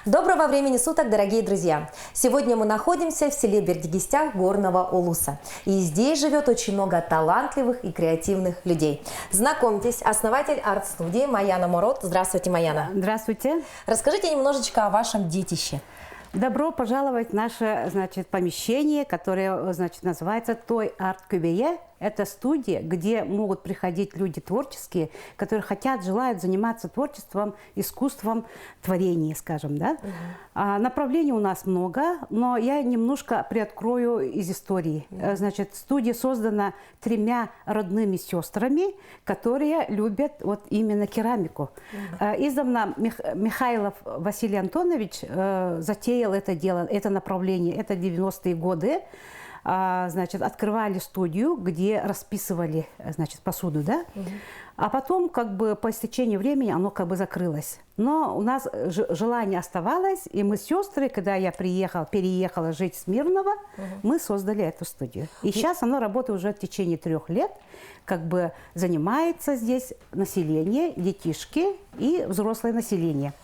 Доброго времени суток, дорогие друзья! Сегодня мы находимся в селе Бердигистях Горного Улуса. И здесь живет очень много талантливых и креативных людей. Знакомьтесь, основатель арт-студии Маяна Мурод. Здравствуйте, Маяна. Здравствуйте. Расскажите немножечко о вашем детище. Добро пожаловать в наше, помещение, которое, называется Той Арт Кюбие. Это студия, где могут приходить люди творческие, которые хотят, желают заниматься творчеством, искусством, творением, скажем, да. Направлений у нас много, но я немножко приоткрою из истории. Студия создана 3 родными сестрами, которые любят вот именно керамику. Издавна Михайлов Василий Антонович затеял это дело, это направление, это 90-е годы. Открывали студию, где расписывали, посуду, да? А потом, по истечении времени, оно закрылось. Но у нас желание оставалось, и мы с сестрой, когда я переехала жить в Смирново, мы создали эту студию. И сейчас оно работает уже в течение 3 лет, занимается здесь население, детишки и взрослое население.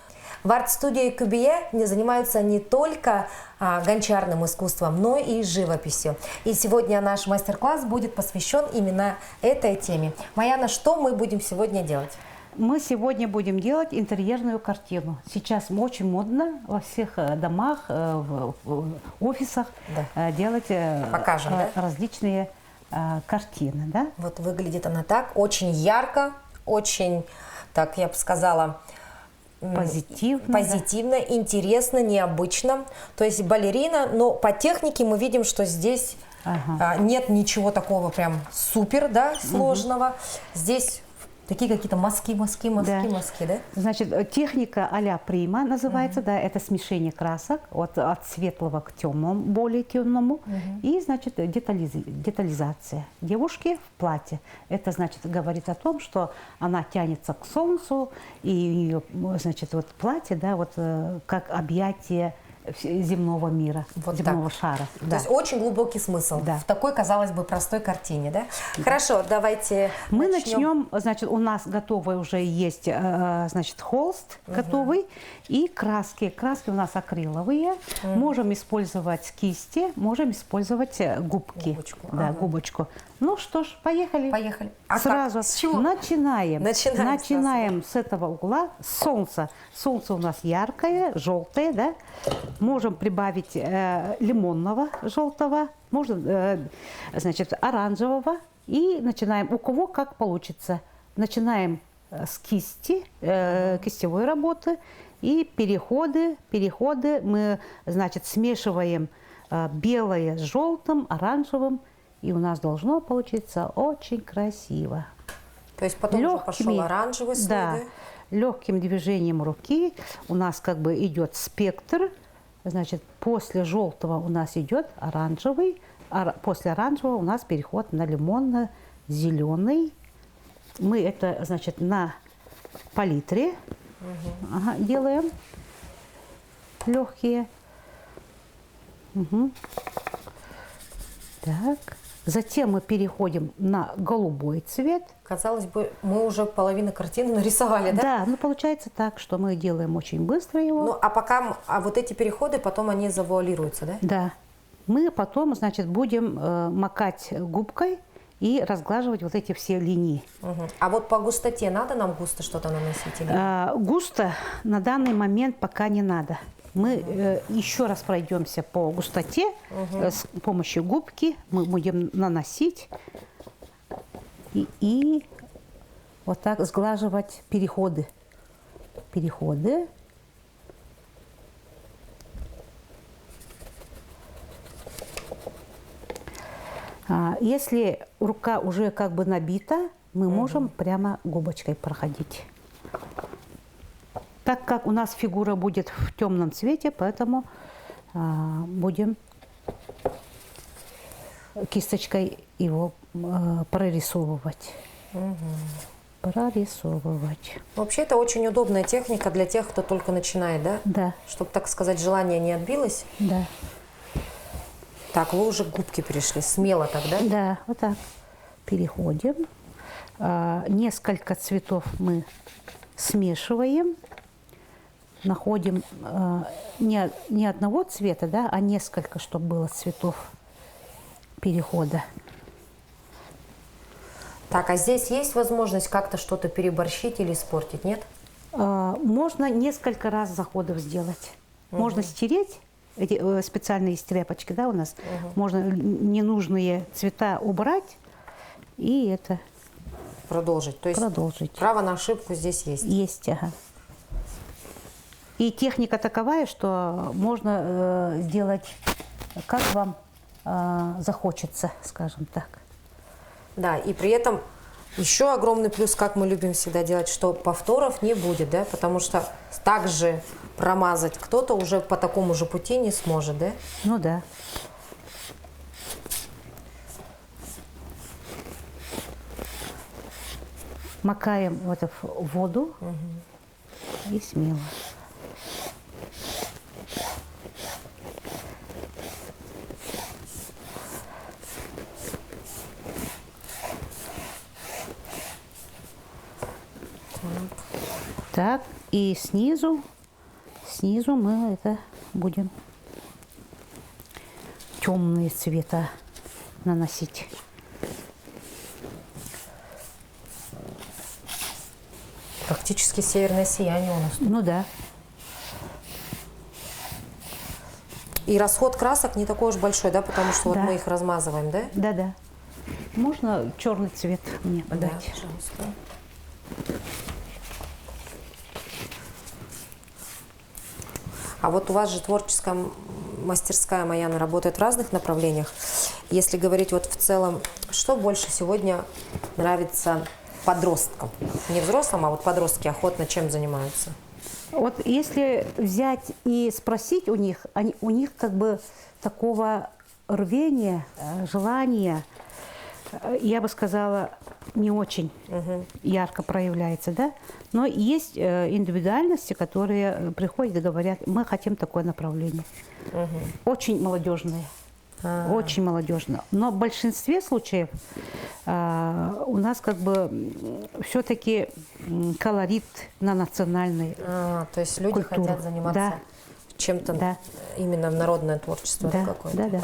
В арт-студии Кюбие занимаются не только гончарным искусством, но и живописью. И сегодня наш мастер-класс будет посвящен именно этой теме. Маяна, что мы будем сегодня делать? Мы сегодня будем делать интерьерную картину. Сейчас очень модно во всех домах, в офисах делать различные картины. Да? Вот выглядит она так, очень ярко, очень, так я бы сказала, позитивно, интересно, необычно. То есть балерина, но по технике мы видим, что здесь нет ничего такого прям супер, да, сложного. Здесь такие какие-то мазки, да? Техника а-ля прима называется, да, это смешение красок от светлого к темному, более темному. И, детализация девушки в платье. Это, говорит о том, что она тянется к солнцу, и ее, платье, да, как объятие земного мира, земного шара. То есть очень глубокий смысл в такой, казалось бы, простой картине, да? Хорошо, давайте мы начнем. У нас готовый уже есть, холст готовый и краски. Краски у нас акриловые. Можем использовать кисти, можем использовать губки. Губочку. Ну что ж, поехали. Сразу. С чего? Начинаем с этого угла, с солнца. Солнце у нас яркое, желтое, да? Можем прибавить лимонного желтого, можно, оранжевого. И начинаем, у кого как получится. Начинаем с кисти, кистевой работы. И переходы мы, смешиваем белое с желтым, оранжевым. И у нас должно получиться очень красиво. То есть потом уже пошел оранжевый слой, да? Легким движением руки у нас идет спектр. После желтого у нас идет оранжевый, а после оранжевого у нас переход на лимонно-зеленый. Мы это, на палитре делаем легкие. Так. Затем мы переходим на голубой цвет. Казалось бы, мы уже половину картины нарисовали, да? Да, но получается так, что мы делаем очень быстро его. Ну, а вот эти переходы, потом они завуалируются, да? Да. Мы потом, будем макать губкой и разглаживать вот эти все линии. А вот по густоте надо нам густо что-то наносить? Или? Густо на данный момент пока не надо. Мы еще раз пройдемся по густоте. С помощью губки мы будем наносить и вот так сглаживать переходы. Если рука уже набита, мы можем прямо губочкой проходить. Так как у нас фигура будет в темном цвете, поэтому будем кисточкой его прорисовывать. Вообще это очень удобная техника для тех, кто только начинает, да? Да. Чтобы, так сказать, желание не отбилось. Да. Так, вы уже к губке перешли. Смело так, да? Да, вот так. Переходим. Несколько цветов мы смешиваем. находим не одного цвета, да, а несколько, чтобы было цветов перехода. Так, а здесь есть возможность как-то что-то переборщить или испортить, нет? Можно несколько раз заходов сделать. Можно стереть, эти специальные есть тряпочки, да, у нас. Можно ненужные цвета убрать и это Продолжить. То есть продолжить. право на ошибку здесь есть. Есть, ага. И техника таковая, что можно сделать, как вам захочется, скажем так. Да, и при этом еще огромный плюс, как мы любим всегда делать, что повторов не будет, да, потому что также промазать кто-то уже по такому же пути не сможет, да? Ну да. Макаем в эту воду и смело. Так, и снизу мы это будем темные цвета наносить. Практически северное сияние у нас. Ну да. И расход красок не такой уж большой, да, потому что вот Да. мы их размазываем, да? Да-да. Можно черный цвет мне Да, подать? пожалуйста. А вот у вас же творческая мастерская Маяна работает в разных направлениях. Если говорить вот в целом, что больше сегодня нравится подросткам? Не взрослым, а вот подростки охотно чем занимаются? Вот если взять и спросить у них, у них как бы такого рвения, желания, я бы сказала, не очень ярко проявляется, да? Но есть индивидуальности, которые приходят и говорят, мы хотим такое направление. Очень молодежные. Очень молодежно. Но в большинстве случаев у нас как бы все-таки колорит на национальной То есть люди культуру. хотят заниматься чем-то именно народное творчество Да, какое-то. да, да.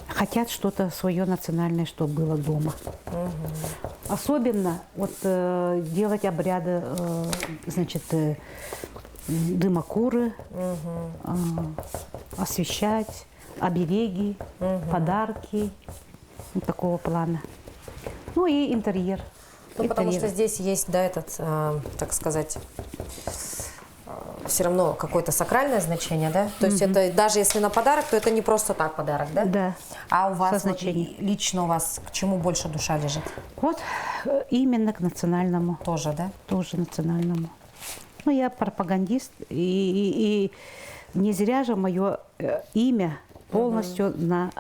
Хотят что-то свое национальное, что было дома. Особенно вот делать обряды, значит, дымокуры, освещать, обереги, подарки вот такого плана. Ну и интерьер. Ну, потому что здесь есть, да, этот, так сказать, все равно какое-то сакральное значение, да? То есть это даже если на подарок, то это не просто так подарок, да? Да. А у вас вот, значением. лично у вас к чему больше душа лежит? Вот именно к национальному. Тоже, да? Тоже национальному. Ну, я пропагандист, и не зря же мое имя полностью на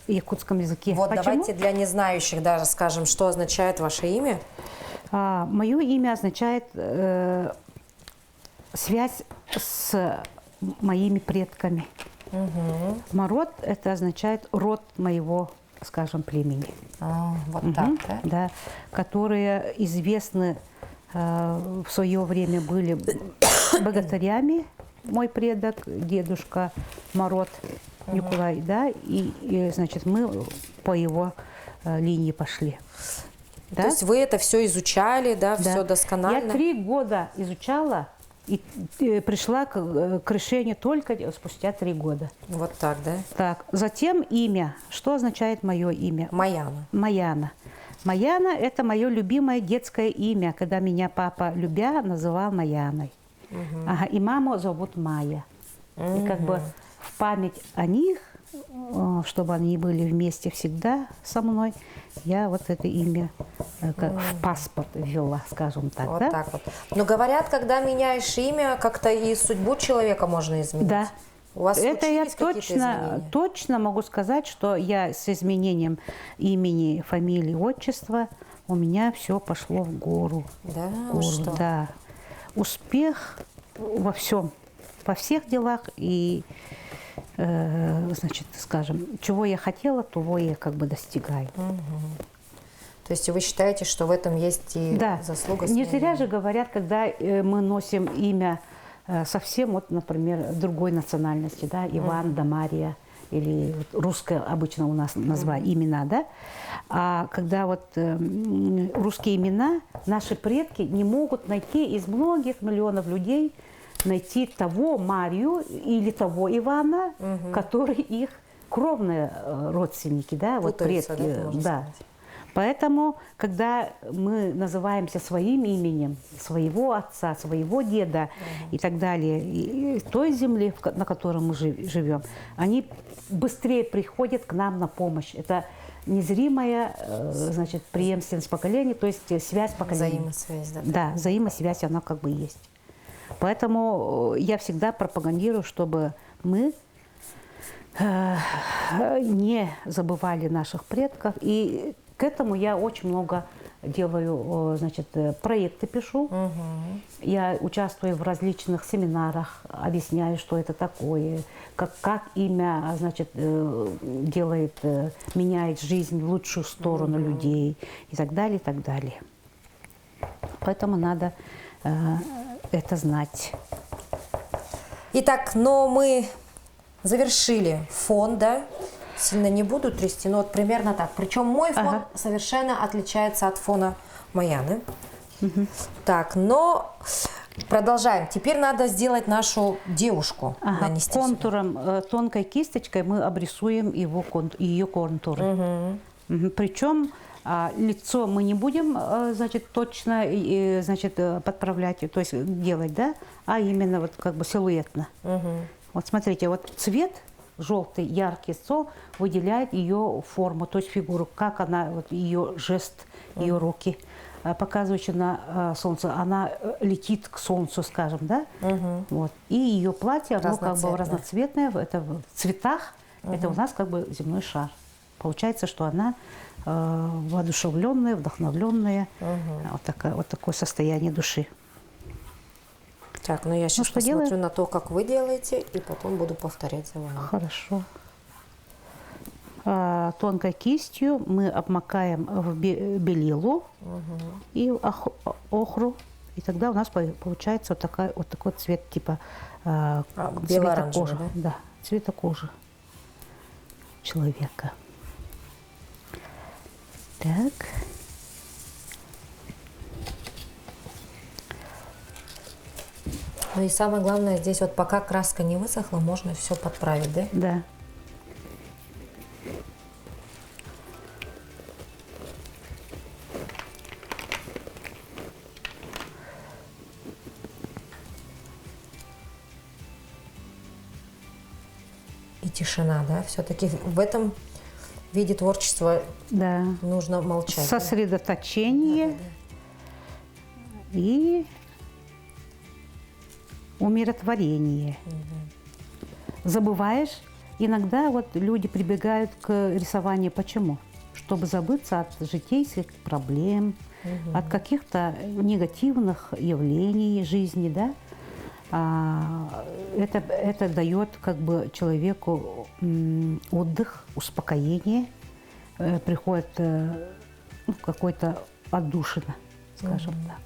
якутском языке. Вот Почему? давайте для незнающих даже скажем, что означает ваше имя. Мое имя означает связь с моими предками. Марод – это означает род моего, скажем, племени. Вот так, да? Да, которые известны в свое время были богатырями, мой предок, дедушка Марод Николай, да, и, значит, мы по его линии пошли. То есть вы это все изучали, да, все досконально? Я 3 года изучала и пришла к решению только спустя 3 года. Вот так, да? Так, затем имя. Что означает мое имя? Маяна. Маяна. Маяна – это мое любимое детское имя, когда меня папа, любя, называл Маяной. Ага, и маму зовут Майя. И как бы в память о них, чтобы они были вместе всегда со мной, я вот это имя как в паспорт ввела, скажем так. Вот да? так вот. Но говорят, когда меняешь имя, как-то и судьбу человека можно изменить. Да. У вас Это я случились какие-то изменения? точно могу сказать, что я с изменением имени, фамилии, отчества, у меня все пошло в гору. Да, В вы гору, что? да. Успех во всем, во всех делах и, значит, скажем, чего я хотела, того я как бы достигаю. То То есть вы считаете, что в этом есть и Да. заслуга? Не своя? зря же говорят, когда мы носим имя совсем, вот, например, другой национальности, да, Иван, да, Мария, или вот русское обычно у нас название, имена, да, а когда вот русские имена, наши предки не могут найти из многих миллионов людей, найти того Марию или того Ивана, который их кровные родственники, да, вот Путаются, предки, да, можно да. сказать. Поэтому, когда мы называемся своим именем, своего отца, своего деда и так далее, и той земли, на которой мы живем, они быстрее приходят к нам на помощь. Это незримая, значит, преемственность поколений, то есть связь поколений. Взаимосвязь, да. Да, взаимосвязь, она как бы есть. Поэтому я всегда пропагандирую, чтобы мы не забывали наших предков. И к этому я очень много делаю, значит, проекты пишу. Я участвую в различных семинарах, объясняю, что это такое, как имя, значит, делает, меняет жизнь в лучшую сторону людей и так далее, и так далее. Поэтому надо это знать. Итак, но мы завершили фон, да? Сильно не буду трясти, но вот примерно так. Причем мой фон совершенно отличается от фона Маяны. Так, но продолжаем. Теперь надо сделать нашу девушку. Нанести Контуром, тонкой кисточкой мы обрисуем ее контуры. Причем лицо мы не будем, значит, точно, значит, подправлять, то есть делать, да, а именно вот как бы силуэтно. Вот смотрите, вот цвет желтый, яркий стол выделяет ее форму, то есть фигуру, как она, вот ее жест, ее руки, показывающие на солнце. Она летит к солнцу, скажем, да? Вот. И ее платье, оно как бы разноцветное, это в цветах, это у нас как бы земной шар. Получается, что она воодушевленная, вдохновленная, вот такое состояние души. Так, ну я сейчас посмотрю на то, как вы делаете, и потом буду повторять за вами. Хорошо. Тонкой кистью мы обмакаем в белилу и охру, и тогда у нас получается вот такой цвет типа цвета кожи. Да, цвета кожи человека. Так. Ну и самое главное, здесь вот пока краска не высохла, можно все подправить, да? Да. И тишина, да? Все-таки в этом виде творчества нужно молчать. Сосредоточение и умиротворение. Забываешь, иногда вот люди прибегают к рисованию. Почему? Чтобы забыться от житейских проблем, от каких-то негативных явлений жизни, да? Это дает как бы человеку отдых, успокоение, приходит какой-то отдушина, скажем так.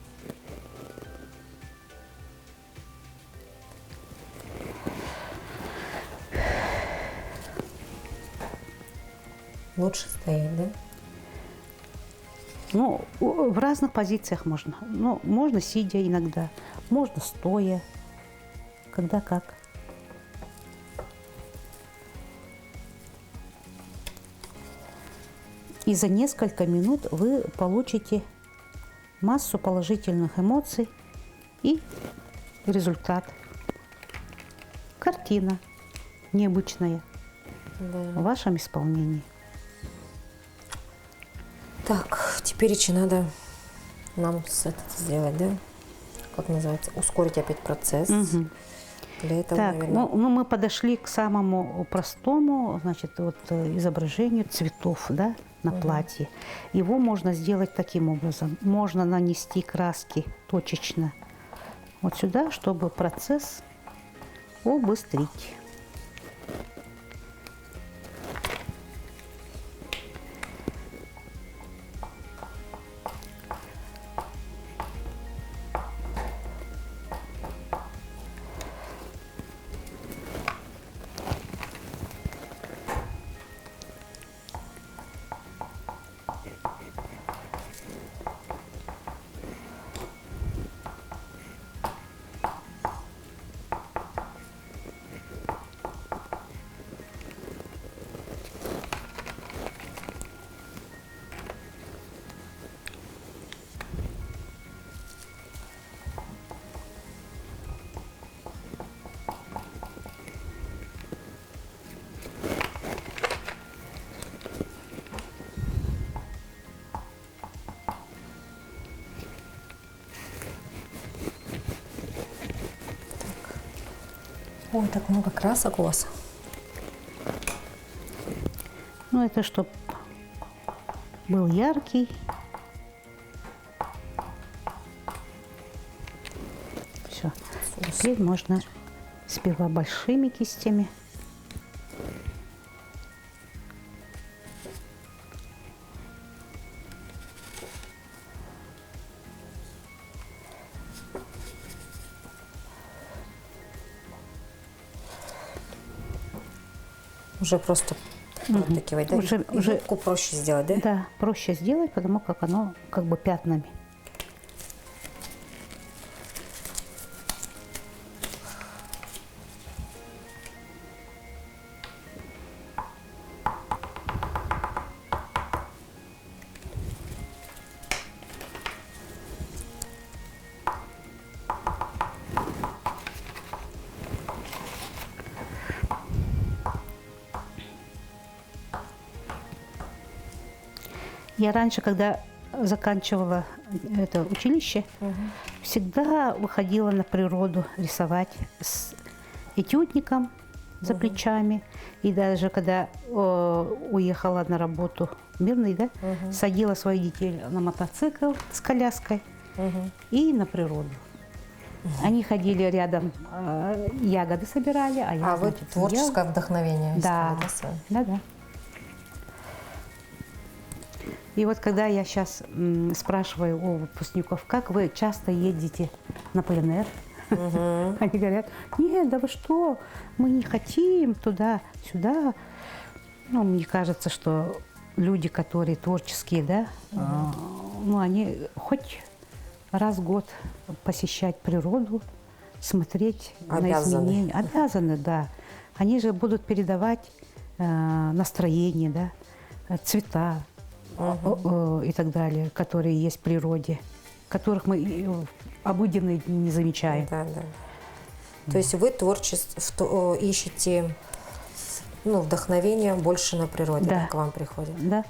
Лучше стоять, да? Ну, в разных позициях можно. Ну, можно сидя иногда, можно стоя, когда как. И за несколько минут вы получите массу положительных эмоций и результат. Картина необычная в вашем исполнении. Так, теперь еще надо нам это сделать, да? Как называется? Ускорить опять процесс. Для этого, так, наверное... ну, мы подошли к самому простому, значит, вот изображению цветов, да, на платье. Его можно сделать таким образом. Можно нанести краски точечно вот сюда, чтобы процесс убыстрить. Ой, так много красок у вас. Ну, это чтобы был яркий. Все. Теперь можно сперва большими кистями. Уже просто протыкивать, да? Уже юбку проще сделать, да? Да, проще сделать, потому как оно как бы пятнами. Я раньше, когда заканчивала это училище, всегда выходила на природу рисовать с этюдником за плечами. И даже когда уехала на работу в Мирный, да, садила своих детей на мотоцикл с коляской и на природу. Они ходили рядом, ягоды собирали, а я, вы значит, творческое вдохновение да, искали, да? да. И вот когда я сейчас спрашиваю у выпускников, как вы часто едете на пленэр, они говорят, нет, да вы что, мы не хотим туда-сюда. Ну, мне кажется, что люди, которые творческие, да, ну, они хоть раз в год посещать природу, смотреть на изменения. Обязаны, да. Они же будут передавать настроение, да, цвета. И так далее, которые есть в природе, которых мы в обыденные дни не замечаем. Да, да. То есть вы творчество ищете, ну, вдохновение больше на природе, да, к вам приходит? Да.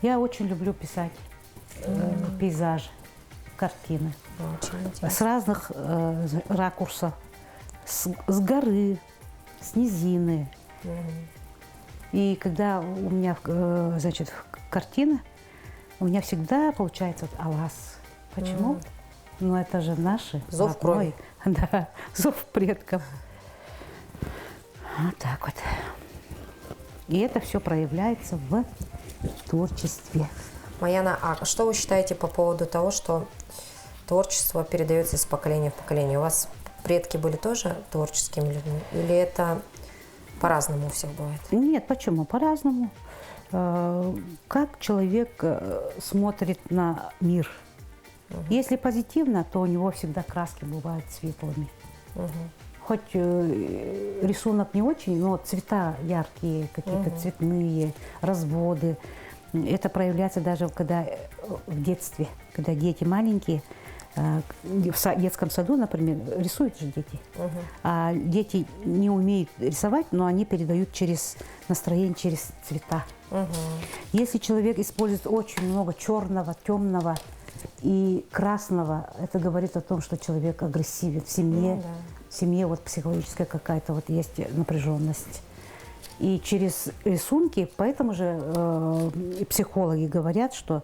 Я очень люблю писать пейзажи, картины. С разных ракурсов. С горы, с низины. И когда у меня, значит, картина, у меня всегда получается вот Алас. Почему? Ну, это же наши. Зов крови. Да, зов предков. Вот так вот. И это все проявляется в творчестве. Маяна, а что вы считаете по поводу того, что творчество передается из поколения в поколение? У вас предки были тоже творческими людьми? Или это по-разному у всех бывает? Нет, почему? По-разному. Как человек смотрит на мир. Если позитивно, то у него всегда краски бывают светлыми. Хоть рисунок не очень, но цвета яркие, какие-то цветные, разводы. Это проявляется даже когда в детстве, когда дети маленькие, в детском саду, например, рисуют же дети. А дети не умеют рисовать, но они передают через настроение, через цвета. Если человек использует очень много черного, темного и красного, это говорит о том, что человек агрессивен в семье. В семье вот психологическая какая-то вот есть напряженность. И через рисунки, поэтому же психологи говорят, что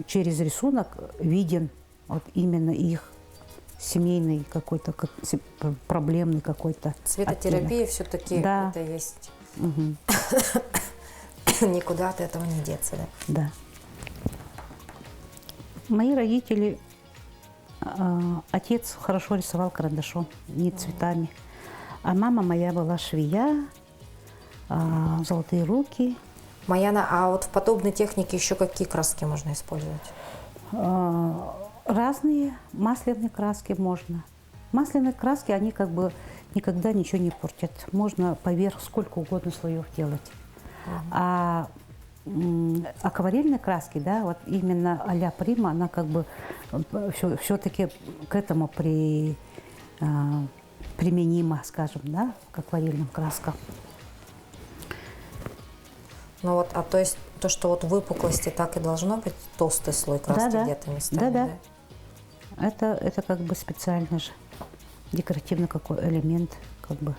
через рисунок виден вот именно их семейный какой-то, проблемный какой-то. Цветотерапия все-таки да. Это есть. Никуда от этого не деться, да? Да. Мои родители, отец хорошо рисовал карандашом, не цветами. А мама моя была швея, золотые руки. Маяна, а вот в подобной технике еще какие краски можно использовать? Разные масляные краски можно. Масляные краски, они как бы никогда ничего не портят. Можно поверх сколько угодно слоев делать. А акварельные краски, да, вот именно а-ля Прима, она как бы все-таки к этому применима, скажем, да, к акварельным краскам. Ну вот, а то есть то, что вот выпуклости, так и должно быть толстый слой краски да, где-то местами, да? Это как бы специально же. декоративный какой элемент, как бы.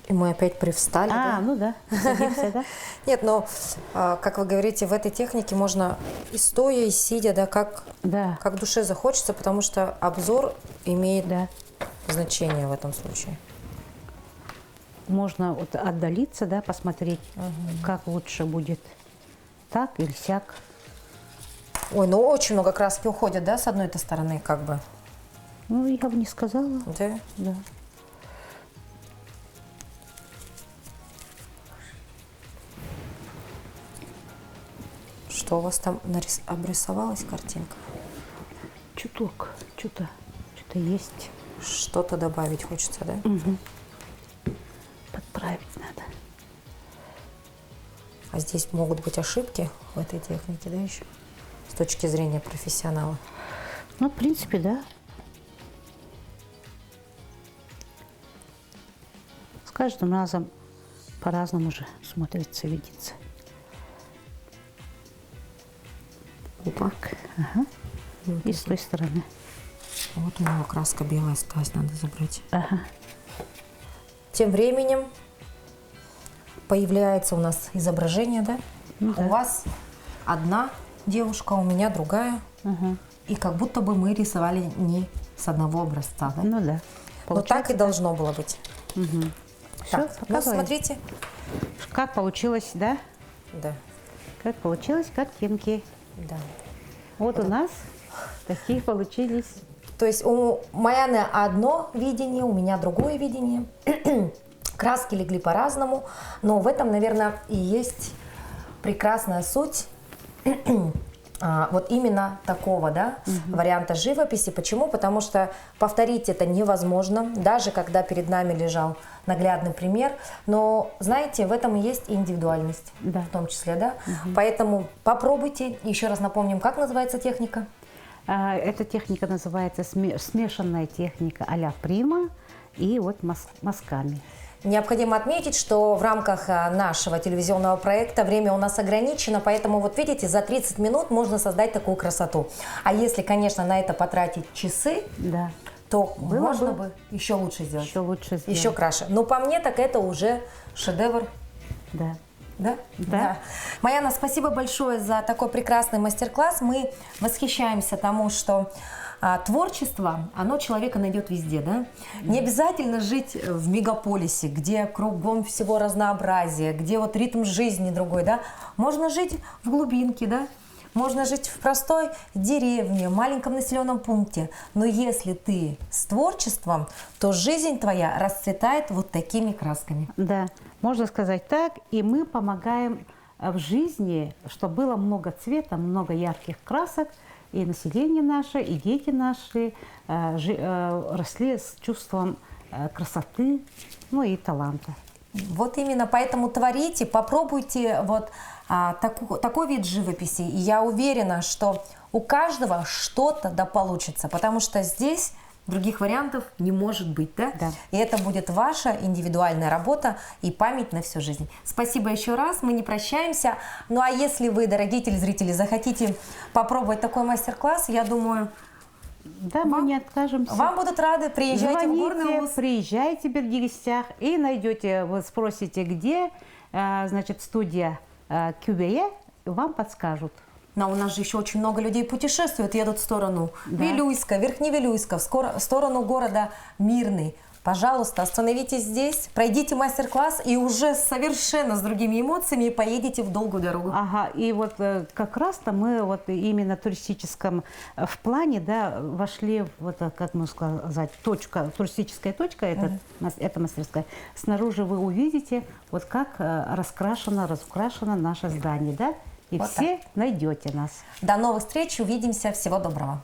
И мы опять привстали, да? Ну да, садимся, да? Нет, но, как вы говорите, в этой технике можно и стоя, и сидя, да, как душе захочется, потому что обзор имеет значение в этом случае. Можно вот отдалиться, да, посмотреть, как лучше будет, так или сяк. Ой, ну очень много краски уходит, да, с одной-то стороны, как бы? Ну, я бы не сказала. Да? Да. Что у вас там обрисовалась картинка? Чуток, что-то есть. Что-то добавить хочется, да? Угу. Подправить надо. А здесь могут быть ошибки в этой технике, да, еще? С точки зрения профессионала. Ну, в принципе, да. С каждым разом по-разному же смотрится, видится. Так, ага. И с той стороны. Вот у него краска белая осталась, надо забрать. Ага. Тем временем появляется у нас изображение, да? Ну, да. У вас одна девушка, у меня другая. Ага. И как будто бы мы рисовали не с одного образца, да? Ну да. Но так и должно было быть. Угу. Так, Все, ну смотрите. как получилось, да? Да. Как получилось картинки. Да. Вот у нас такие получились. То есть у Маяны одно видение, у меня другое видение. Краски легли по-разному, но в этом, наверное, и есть прекрасная суть вот именно такого, да, варианта живописи. Почему? Потому что повторить это невозможно, даже когда перед нами лежал наглядный пример. Но, знаете, в этом и есть индивидуальность, да. в том числе, да. Поэтому попробуйте. Еще раз напомним, как называется техника? Эта техника называется смешанная техника а-ля прима и вот мазками. Необходимо отметить, что в рамках нашего телевизионного проекта время у нас ограничено, поэтому вот видите, за 30 минут можно создать такую красоту. А если, конечно, на это потратить часы, да. то Было можно бы еще лучше сделать. Еще лучше сделать. Еще краше. Но по мне, так это уже шедевр. Да. Да? Да. Маяна, спасибо большое за такой прекрасный мастер-класс. Мы восхищаемся тому, что творчество, оно человека найдет везде, да? Не обязательно жить в мегаполисе, где кругом всего разнообразие, где вот ритм жизни другой, да? Можно жить в глубинке, да? Можно жить в простой деревне, маленьком населенном пункте. Но если ты с творчеством, то жизнь твоя расцветает вот такими красками. Да, можно сказать так. И мы помогаем в жизни, чтобы было много цвета, много ярких красок. И население наше, и дети наши росли с чувством красоты, ну и таланта. Вот именно, поэтому творите, попробуйте вот такой вид живописи. И я уверена, что у каждого что-то да получится, потому что здесь других вариантов не может быть, да? Да. И это будет ваша индивидуальная работа и память на всю жизнь. Спасибо еще раз, мы не прощаемся. Ну а если вы, дорогие телезрители, захотите попробовать такой мастер-класс, я думаю... Да, мы не откажемся. Вам будут рады, приезжайте в Горный Уз. Приезжайте в Бердигистях и найдете, вы спросите, где, значит, студия QBE, вам подскажут. Но у нас же еще очень много людей путешествуют, едут в сторону Вилюйска, Верхневилюйска, в сторону города Мирный. Пожалуйста, остановитесь здесь, пройдите мастер-класс и уже совершенно с другими эмоциями поедете в долгую дорогу. Ага, и вот как раз-то мы вот именно в туристическом в плане, да, вошли в, вот, как можно сказать, туристическая точка, это мастерская. Снаружи вы увидите, вот как разукрашено наше здание, да, и вот все найдете нас. До новых встреч, увидимся, всего доброго.